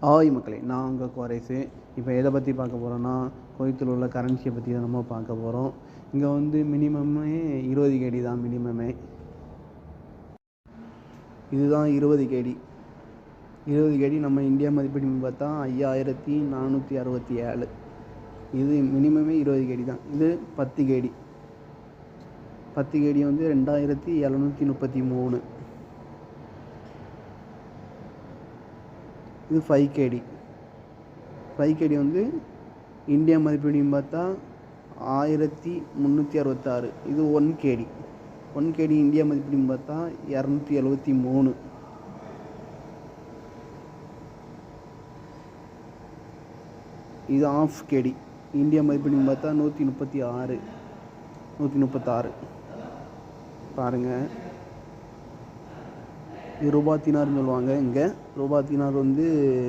Hi மக்களே, நான் உங்கள் குவாரேஸு. இப்போ எதை பற்றி பார்க்க போகிறோன்னா, குவைத்தில் உள்ள கரன்சியை பற்றி தான் நம்ம பார்க்க போகிறோம். இங்கே வந்து மினிமமே 20 கேடி தான் மினிமமே. இதுதான் 20 கேடி. 20 கேடி நம்ம இந்தியா மதிப்பீடு பார்த்தா 5467. இது மினிமமே 20 கேடி தான். இது 10 கேடி. 10 கேடி வந்து 2733. இது 5 கேடி. 5 கேடி வந்து இந்தியா மதிப்பீடையும் பார்த்தா 1366. இது 1 கேடி. 1 கேடி இந்தியா மதிப்பீடையும் பார்த்தா 273. இது ஆஃப் கேடி இந்தியா மதிப்பீடையும் பார்த்தா 136. பாருங்கள், இது ரூபா தினார்னு சொல்லுவாங்க. இங்கே ரூபா தினார் வந்து